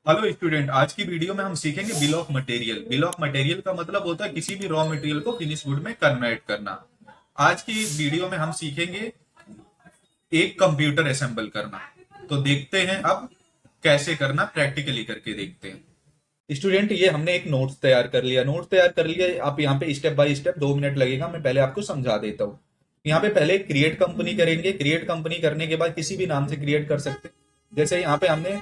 Hello student, आज की video में हम सीखेंगे bill of material. Bill of material का मतलब होता है किसी भी रॉ मटेरियल को फिनिश गुड में कन्वर्ट करना। आज की वीडियो में हम सीखेंगे एक कंप्यूटर असेंबल करना। तो देखते हैं अब कैसे करना, प्रैक्टिकली करके देखते हैं। स्टूडेंट, ये हमने एक नोट्स तैयार कर लिया। नोट्स तैयार कर लिया, आप यहाँ पे स्टेप बाय स्टेप 2 मिनट लगेगा, मैं पहले आपको समझा देता हूँ। यहाँ पे पहले क्रिएट कंपनी करेंगे। क्रिएट कंपनी करने के बाद किसी भी नाम से क्रिएट कर सकते हैं। जैसे यहाँ पे हमने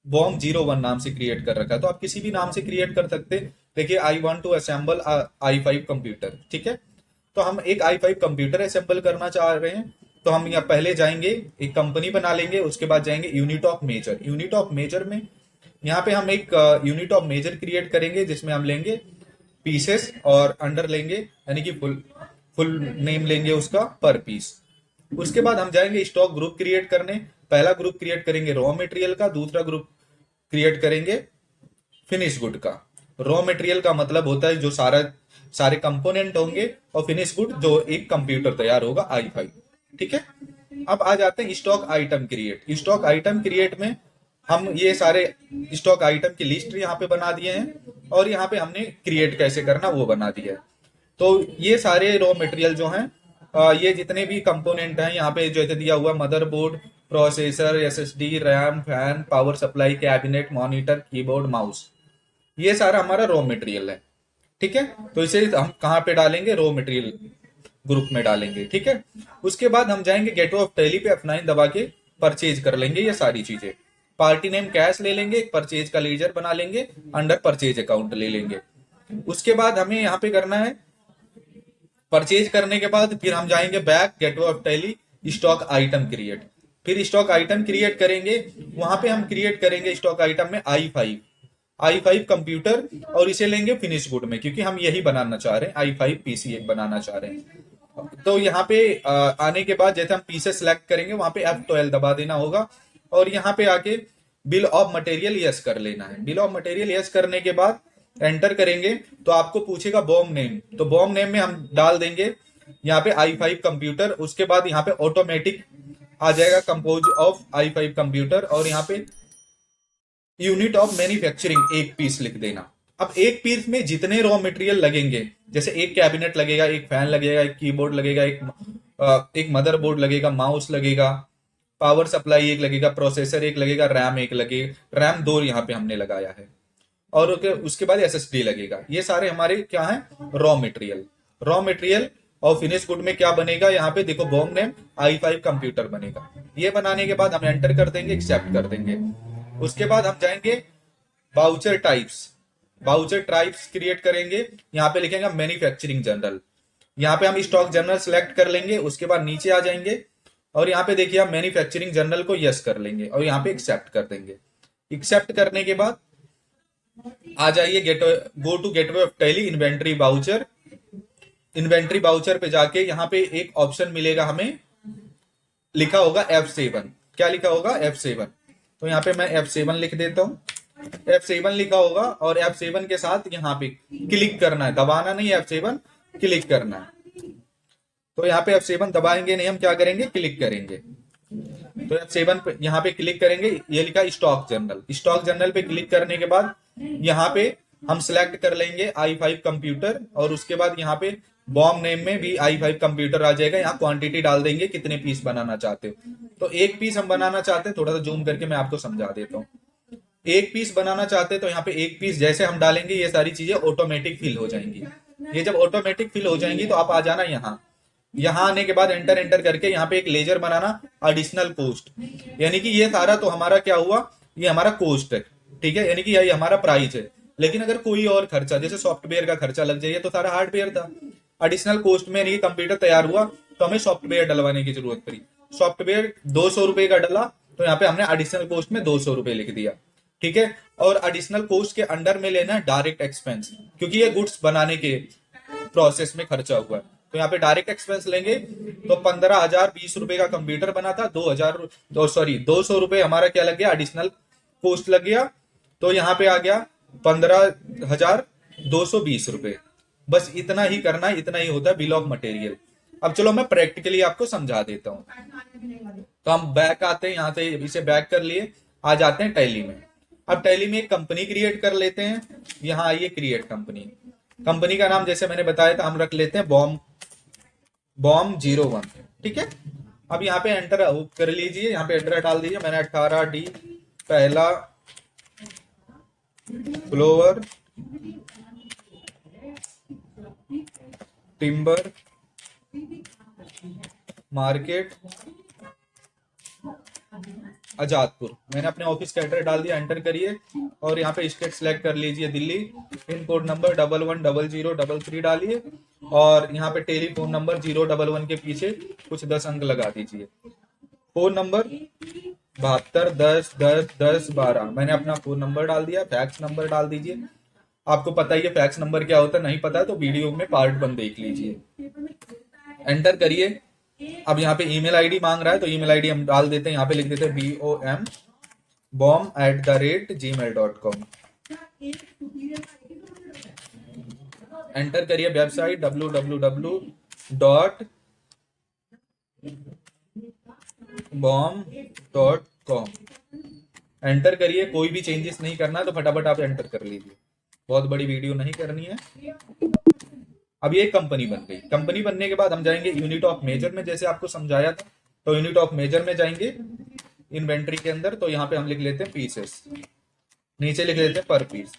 बॉम 01 नाम से क्रिएट कर रखा है, तो आप किसी भी नाम से क्रिएट कर सकते हैं। देखिए, I want to assemble i5 computer, ठीक है। तो हम एक i5 कंप्यूटर असेंबल करना चाह रहे हैं। तो हम यहाँ पहले जाएंगे, एक कंपनी बना लेंगे, उसके बाद जाएंगे unit of measure. Unit of measure में यहाँ पे हम एक यूनिट ऑफ मेजर क्रिएट करेंगे, जिसमें हम लेंगे पीसेस और अंडर लेंगे, यानी कि फुल फुल नेम लेंगे उसका पर पीस। उसके बाद हम जाएंगे स्टॉक ग्रुप क्रिएट करने। पहला ग्रुप क्रिएट करेंगे रॉ मटेरियल का, दूसरा ग्रुप क्रिएट करेंगे फिनिश गुड का। रॉ मटेरियल का मतलब होता है जो सारे कंपोनेंट होंगे, और फिनिश गुड जो एक कंप्यूटर तैयार होगा i5, ठीक है। अब आ जाते हैं stock item create. Stock item create में हम ये सारे स्टॉक आइटम की लिस्ट यहाँ पे बना दिए हैं, और यहाँ पे हमने क्रिएट कैसे करना वो बना दिया है। तो ये सारे रॉ मटेरियल जो हैं, ये जितने भी कंपोनेंट हैं यहाँ पे जैसे दिया हुआ motherboard, processor, SSD, RAM, fan, power supply, cabinet, monitor, keyboard, mouse, ये सारा हमारा रॉ मटेरियल है, ठीक है। तो इसे हम कहाँ पे डालेंगे? रॉ मटेरियल ग्रुप में डालेंगे, ठीक है। उसके बाद हम जाएंगे गेटवे ऑफ टैली पे F9 दबा के परचेज कर लेंगे ये सारी चीजें। पार्टी नेम कैश ले लेंगे, परचेज का लेजर बना लेंगे, अंडर परचेज अकाउंट ले लेंगे। उसके बाद हमें यहाँ पे करना है, परचेज करने के बाद फिर हम जाएंगे back gateway of tally, stock item create. फिर स्टॉक आइटम क्रिएट करेंगे, वहां पे हम क्रिएट करेंगे स्टॉक आइटम में i5 कंप्यूटर, और इसे लेंगे फिनिश गुड में, क्योंकि हम यही बनाना चाह रहे हैं, i5 पीसी एक बनाना चाह रहे हैं। तो यहाँ पे आने के बाद जैसे हम पीसे सेलेक्ट करेंगे, वहां पे F12 दबा देना होगा, और यहाँ पे आके बिल ऑफ मटेरियल यस कर लेना है। बिल ऑफ मटेरियल यस करने के बाद एंटर करेंगे, तो आपको पूछेगा बॉम नेम। तो बॉम नेम में हम डाल देंगे यहाँ पे i5 कंप्यूटर। उसके बाद यहाँ पे ऑटोमेटिक आ जाएगा कंपोज ऑफ i5 कंप्यूटर, और यहाँ पे यूनिट ऑफ मैन्युफैक्चरिंग एक पीस लिख देना। अब एक पीस में जितने रॉ मटेरियल लगेंगे, जैसे एक कैबिनेट लगेगा, एक फैन लगेगा, एक कीबोर्ड लगेगा, एक मदरबोर्ड लगेगा, माउस लगेगा, पावर सप्लाई एक लगेगा, प्रोसेसर एक लगेगा, रैम एक लगेगा। रैम 2 यहाँ पे हमने लगाया है, और उसके बाद एसएसडी लगेगा। ये सारे हमारे क्या है? Raw material. रॉ मटेरियल और फिनिश गुड में क्या बनेगा? यहाँ पे देखो, बॉम नेम i5 कंप्यूटर बनेगा। ये बनाने के बाद हम एंटर कर देंगे, एक्सेप्ट कर देंगे। उसके बाद हम जाएंगे voucher types. Voucher types create करेंगे, यहाँ पे लिखेंगे मैन्युफैक्चरिंग जनरल। यहाँ पे हम स्टॉक जनरल सेलेक्ट कर लेंगे। उसके बाद नीचे आ जाएंगे, और यहाँ पे देखिए हम मैन्युफैक्चरिंग जनरल को यस कर लेंगे, और यहाँ पे एक्सेप्ट कर देंगे। एक्सेप्ट करने के बाद आ जाइए go to gateway of Tally inventory voucher. Inventory voucher पे जाके यहाँ पे एक ऑप्शन मिलेगा हमें, लिखा होगा F7। क्या लिखा होगा? F7। तो यहाँ पे मैं F7 लिख देता हूँ। F7 लिखा होगा, और F7 के साथ यहाँ पे क्लिक करना है, दबाना नहीं, F7 क्लिक करना है। तो यहाँ पे F7 दबाएंगे नहीं, हम क्या करेंगे? क्लिक करेंगे। तो F7 पे यहाँ पे क्लिक करेंगे, ये लिखा स्टॉक जनरल। स्टॉक जनरल पे क्लिक करने के बाद यहाँ पे हम सिलेक्ट कर लेंगे i5 कंप्यूटर, और उसके बाद यहाँ पे बॉम नेम में भी i5 कंप्यूटर आ जाएगा। यहाँ क्वांटिटी डाल देंगे, कितने पीस बनाना चाहते हो। तो एक पीस हम बनाना चाहते हैं, थोड़ा सा जूम करके मैं आपको समझा देता हूँ। एक पीस बनाना चाहते हैं, तो यहाँ पे एक पीस जैसे हम डालेंगे, ये सारी चीजें ऑटोमेटिक फिल हो जाएंगी। ये जब ऑटोमेटिक फिल हो जाएंगी, तो आप आ जाना यहाँ। यहाँ आने के बाद एंटर एंटर करके यहाँ पे एक लेजर बनाना, एडिशनल कोस्ट, यानी कि ये सारा तो हमारा क्या हुआ? ये हमारा कोस्ट है, ठीक है, यानी कि ये हमारा प्राइस है। लेकिन अगर कोई और खर्चा, जैसे सॉफ्टवेयर का खर्चा लग जाए, तो सारा हार्डवेयर था। एडिशनल कोस्ट में नहीं, कंप्यूटर तैयार हुआ तो हमें सॉफ्टवेयर डलवाने की जरूरत पड़ी। सॉफ्टवेयर 200 रुपए का डला, तो यहाँ पे हमने एडिशनल कोस्ट में 200 रुपए लिख दिया, ठीक है। और एडिशनल कोस्ट के अंडर में लेना है डायरेक्ट एक्सपेंस, क्योंकि ये गुड्स बनाने के प्रोसेस में खर्चा हुआ है। तो यहाँ पे डायरेक्ट एक्सपेंस लेंगे, तो 15,020 रुपए का कंप्यूटर बना था, 200 रुपए हमारा क्या लग गया? एडिशनल कोस्ट लग गया। तो यहाँ पे आ गया 15,220 रुपए। बस इतना ही करना है, इतना ही होता है बिल ऑफ मटेरियल। अब चलो मैं प्रैक्टिकली आपको समझा देता हूँ। तो हम बैक आते हैं, यहाँ से इसे बैक कर लिए, आ जाते हैं टैली में। अब टैली में एक कंपनी क्रिएट कर लेते हैं। यहाँ आइए क्रिएट कंपनी। कंपनी का नाम जैसे मैंने बताया था हम रख लेते हैं बॉम 01। ठीक है। अब यहाँ पे एंटर कर लीजिए, यहाँ पे एड्रेस डाल दीजिए। मैंने 18D पहला फ्लोर टिम्बर मार्केट आजादपुर, मैंने अपने ऑफिस का एड्रेस डाल दिया। एंटर करिए और यहाँ पे स्टेट सेलेक्ट कर लीजिए दिल्ली। पिन कोड नंबर 110033 डालिए और यहाँ पे टेलीफोन नंबर 011 के पीछे कुछ 10 अंक लगा दीजिए। फोन नंबर 7210101012, मैंने अपना फोन नंबर डाल दिया। फैक्स नंबर डाल दीजिए। आपको पता ही है फैक्स नंबर क्या होता है, नहीं पता है तो वीडियो में पार्ट 1 देख लीजिए। एंटर करिए। अब यहाँ पे ईमेल आईडी मांग रहा है तो ईमेल आईडी हम डाल देते हैं। यहाँ पे लिख देते हैं bom@gmail.com। एंटर करिए वेबसाइट www.bomb.com। एंटर करिए। कोई भी चेंजेस नहीं करना है तो फटाफट आप एंटर कर लीजिए, बहुत बड़ी वीडियो नहीं करनी है। अब ये कंपनी बन गई। कंपनी बनने के बाद हम जाएंगे यूनिट ऑफ मेजर में, जैसे आपको समझाया था। तो यूनिट ऑफ मेजर में जाएंगे इन्वेंट्री के अंदर, तो यहाँ पे हम लिख लेते हैं पीसेस, नीचे लिख लेते हैं पर पीस।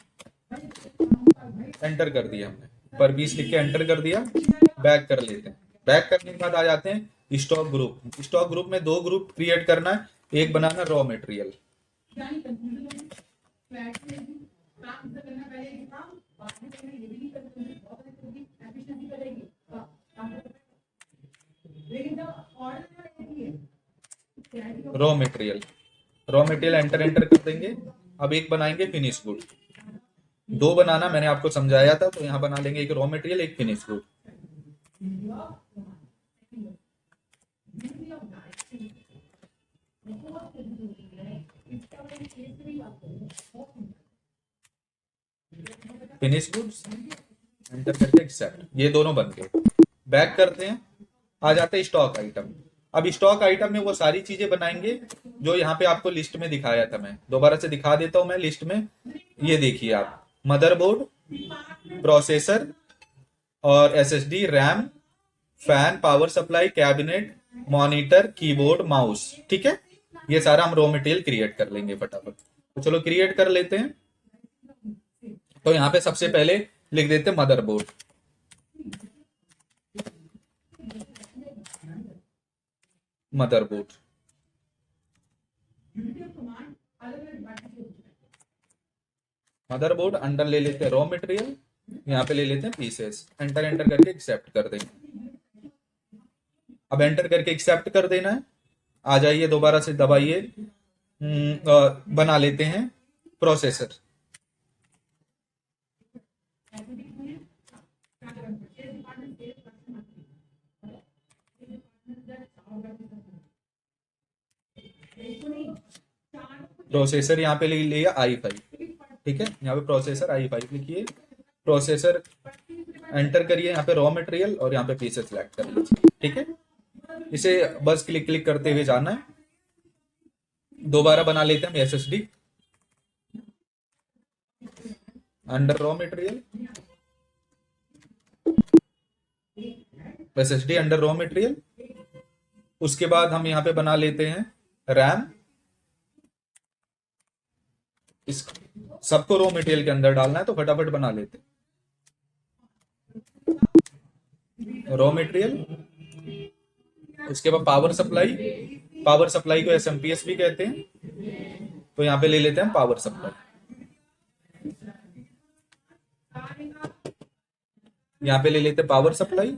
एंटर कर दिया हमने, पर पीस लिख के एंटर कर दिया। बैक कर लेते हैं। बैक करने के बाद आ जाते हैं स्टॉक ग्रुप। स्टॉक ग्रुप में 2 ग्रुप क्रिएट करना है, एक बनाना raw material. Raw material, raw material enter कर देंगे। अब एक बनाएंगे फिनिश गुड। 2 बनाना मैंने आपको समझाया था, तो यहाँ बना लेंगे एक रॉ मटेरियल एक finish good. Finish goods enter करके एक्सेप्ट, ये दोनों बन गए। बैक करते हैं, आ जाते हैं स्टॉक आइटम। अब स्टॉक आइटम में वो सारी चीजें बनाएंगे जो यहाँ पे आपको लिस्ट में दिखाया था। मैं दोबारा से दिखा देता हूं। मैं लिस्ट में ये देखिए आप, मदरबोर्ड, प्रोसेसर और SSD, RAM, fan, power supply, cabinet, monitor, keyboard, mouse. ठीक है। ये सारा हम रॉ मटेरियल क्रिएट कर लेंगे फटाफट। तो चलो क्रिएट कर लेते हैं। तो यहाँ पे सबसे पहले लिख देते हैं मदरबोर्ड। मदरबोर्ड मदरबोर्ड अंडर ले लेते हैं रॉ मटेरियल, यहाँ पे ले लेते हैं पीसेस। एंटर करके एक्सेप्ट कर देंगे। अब एंटर करके एक्सेप्ट कर देना है। आ जाइए दोबारा से दबाइए। बना लेते हैं प्रोसेसर। प्रोसेसर यहाँ पे ले लिया i5। ठीक है। यहाँ पे प्रोसेसर i5 लिखिए। प्रोसेसर एंटर करिए, यहाँ पे रॉ मटेरियल और यहाँ पे पीसेस सिलेक्ट कर लीजिए। ठीक है। इसे बस क्लिक करते हुए जाना है। दोबारा बना लेते हैं हम SSD under raw material, SSD under raw material. उसके बाद हम यहाँ पे बना लेते हैं रैम। इस सबको रॉ मटेरियल के अंदर डालना है तो फटाफट बना लेते हैं रॉ मटेरियल। उसके बाद पावर सप्लाई, पावर सप्लाई को एसएमपीएस भी कहते हैं, तो यहाँ पे ले लेते हैं पावर सप्लाई। यहाँ पे ले लेते हैं पावर सप्लाई।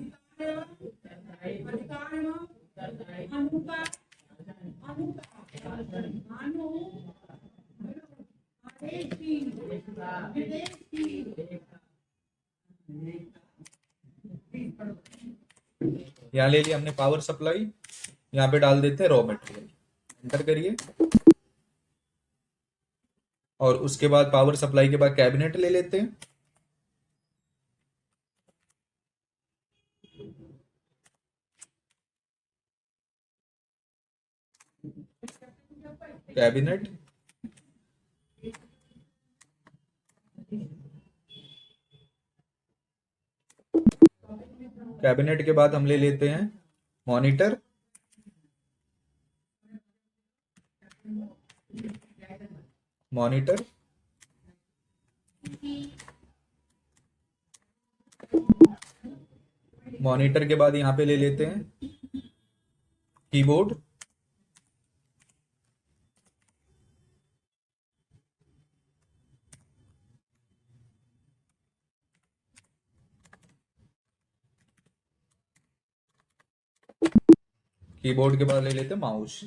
यहाँ ले लिया हमने पावर सप्लाई, यहाँ पे डाल देते हैं रॉ मटेरियल। एंटर करिए और उसके बाद पावर सप्लाई के बाद कैबिनेट ले लेते हैं। कैबिनेट कैबिनेट के बाद हम ले लेते हैं मॉनिटर, मॉनिटर मॉनिटर के बाद यहाँ पे ले लेते हैं कीबोर्ड, कीबोर्ड के बाद ले लेते हैं माउस,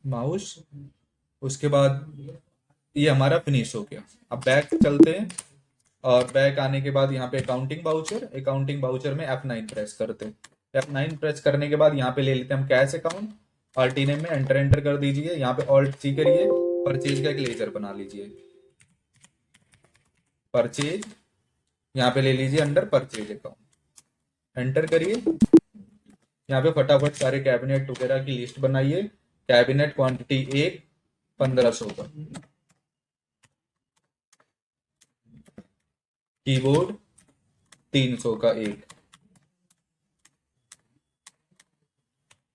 माउस। उसके बाद ये हमारा फिनिश हो गया। अब बैक चलते हैं और बैक आने के बाद यहाँ पे अकाउंटिंग बाउचर में F9 प्रेस करते हैं। F9 प्रेस करने के बाद यहाँ पे ले लेते हैं हम कैश अकाउंट, आल्टी नेम में एंटर कर दीजिए। यहाँ पे ऑल्ट सी करिए, परचेज का एक लेजर बना लीजिए, परचेज यहाँ पे ले लीजिए अंडर परचेज अकाउंट, एंटर करिए। यहाँ पे फटाफट सारे कैबिनेट वगैरह की लिस्ट बनाइए। कैबिनेट क्वांटिटी 1 1500 का, कीबोर्ड 300 का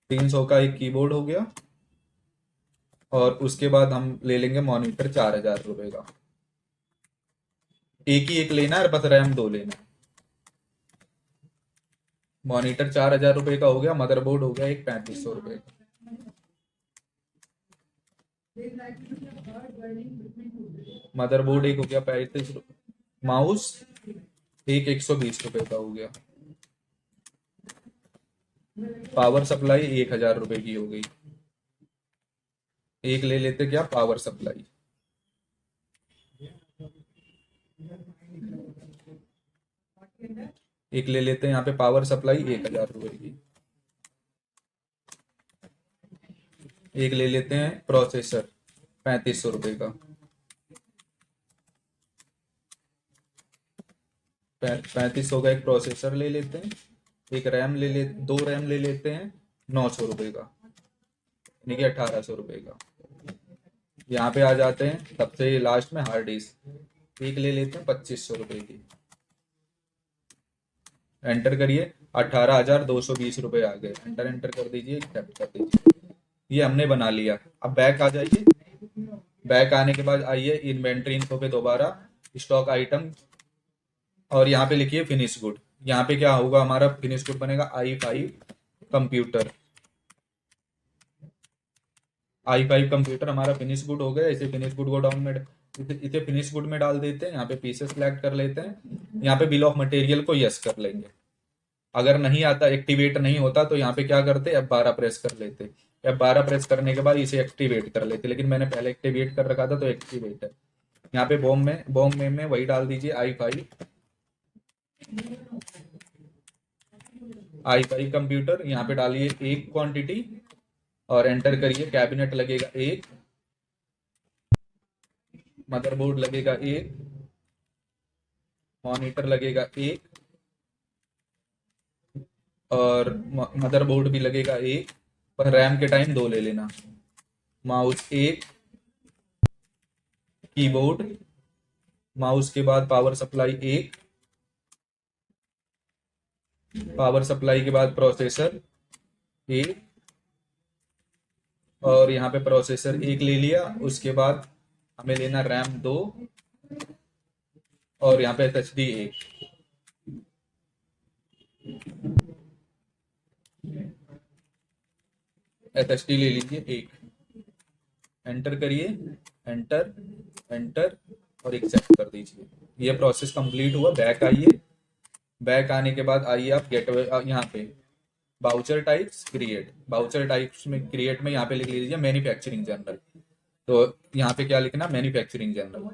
300 का एक कीबोर्ड हो गया। और उसके बाद हम ले लेंगे मॉनिटर 4000 रुपए का, एक ही एक लेना है, बस रैम 2 लेना है। मॉनिटर 4000 रुपए का हो गया। मदरबोर्ड हो गया एक 3500 रुपए का, मदरबोर्ड एक हो गया 35 रुपए, माउस एक 120 रुपए का हो गया, पावर सप्लाई 1000 रुपए की हो गई। एक ले लेते क्या पावर सप्लाई, एक ले लेते हैं यहाँ पे पावर सप्लाई 1000 रुपए की। एक ले लेते हैं प्रोसेसर 3500 रुपए का, 3500 का एक प्रोसेसर ले लेते हैं। एक रैम दो रैम ले लेते हैं 900 रुपए का, यानी कि 1800 रुपए का। यहाँ पे आ जाते हैं सबसे लास्ट में हार्ड डिस्क, एक ले लेते हैं 2500 रुपए की, एंटर करिए। 18,220 रुपए आ गए, एंटर कर दीजिए, एक्सेप्ट कर दीजिए। ये हमने बना लिया। अब बैक आ जाइए। बैक आने के बाद आइए इन्वेंट्री इन्फो पे दोबारा, स्टॉक आइटम, और यहाँ पे लिखिए फिनिश गुड। यहाँ पे क्या होगा हमारा फिनिश गुड बनेगा i5 कंप्यूटर, i5 कंप्यूटर हमारा फिनिश गुड हो गया। इसे फिनिश गुड को डाउन में इसे फिनिश गुड में डाल देते हैं। यहाँ पे पीसेस सिलेक्ट कर लेते हैं। यहाँ पे बिल ऑफ मटेरियल को यस कर लेंगे। अगर नहीं आता, एक्टिवेट नहीं होता, तो यहाँ पे क्या करते F12 प्रेस कर लेते। F12 प्रेस करने के बाद इसे एक्टिवेट कर लेते, लेकिन मैंने पहले एक्टिवेट कर रखा था तो एक्टिवेट है। यहाँ पे बॉम में वही डाल दीजिए i5 कंप्यूटर। यहाँ पे डालिए एक क्वांटिटी और एंटर करिए। कैबिनेट लगेगा एक, मदरबोर्ड लगेगा एक, मॉनिटर लगेगा एक, और मदरबोर्ड भी लगेगा एक, पर रैम के टाइम 2 ले लेना। माउस एक, कीबोर्ड, माउस के बाद पावर सप्लाई एक, पावर सप्लाई के बाद प्रोसेसर एक, और यहाँ पे प्रोसेसर एक ले लिया। उसके बाद हमें लेना रैम 2, और यहाँ पे SSD एक। SSD ले लीजिए एक, एंटर करिए, एंटर और एक्सेप्ट कर दीजिए। ये प्रोसेस कंप्लीट हुआ। बैक आइए। बैक आने के बाद आइए आप गेटवे, यहाँ पे voucher types create, voucher types में क्रिएट में यहाँ पे लिख लीजिए मैन्युफैक्चरिंग जनरल। तो यहाँ पे क्या लिखना, मैन्युफैक्चरिंग जनरल।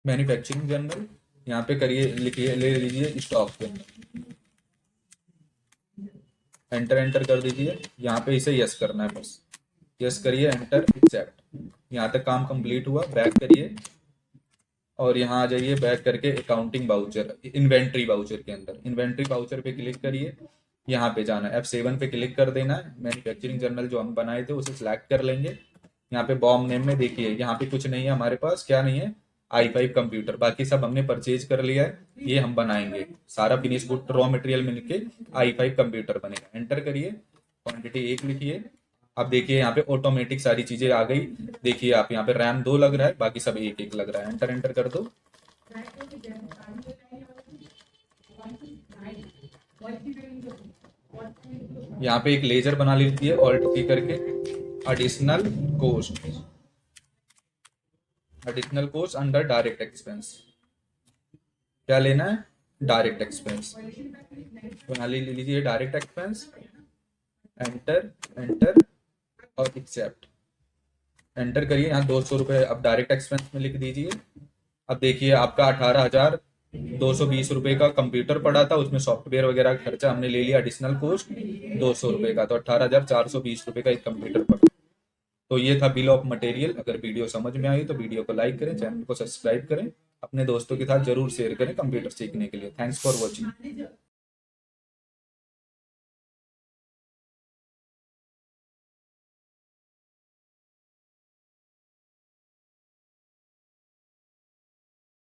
मैन्युफैक्चरिंग जनरल यहाँ पे करिए, लिखिए, ले लीजिए स्टॉक के अंदर। एंटर कर दीजिए। यहाँ पे इसे यस करना है, बस यस करिए, एंटर, एक्सेप्ट। यहाँ तक काम कंप्लीट हुआ। बैक करिए और यहाँ आ जाइए, बैक करके अकाउंटिंग वाउचर, इन्वेंट्री वाउचर के अंदर इन्वेंट्री वाउचर पे क्लिक करिए। यहाँ पे जाना है, F7 पे क्लिक कर देना है। मैन्युफैक्चरिंग जर्नल जो हम बनाए थे उसे सिलेक्ट कर लेंगे। यहाँ पे बॉम नेम में देखिए, यहाँ पे कुछ नहीं है हमारे पास, क्या नहीं है, i5 कंप्यूटर, बाकी सब हमने परचेज कर लिया है। ये हम बनाएंगे, सारा फिनिश गुड रॉ मटेरियल मिलके i5 कंप्यूटर बनेगा। एंटर करिए, क्वांटिटी 1 लिखिए। अब देखिए यहाँ पे ऑटोमेटिक सारी चीजें आ गई। देखिए आप यहाँ पे रैम 2 लग रहा है, बाकी सब 1 1 लग रहा है। एंटर कर दो। यहाँ पे एक लेजर बना लीजिए ऑल्ट की करके, additional cost under direct expense. क्या लेना है, डायरेक्ट एक्सपेंस बना लीजिए, डायरेक्ट एक्सपेंस। एंटर और एक्सेप्ट। एंटर करिए, यहाँ 200 रुपये अब डायरेक्ट एक्सपेंस में लिख दीजिए। अब देखिए आपका 18,220 रुपये का कंप्यूटर पड़ा था, उसमें सॉफ्टवेयर वगैरह का खर्चा हमने ले लिया, एडिशनल कोस्ट 200 रुपये का, तो 18,420 रुपये का एक कंप्यूटर पड़ा। तो ये था बिल ऑफ मटेरियल। अगर वीडियो समझ में आई तो वीडियो को लाइक करें, चैनल को सब्सक्राइब करें, अपने दोस्तों के साथ जरूर शेयर करें कंप्यूटर सीखने के लिए। Thanks for watching.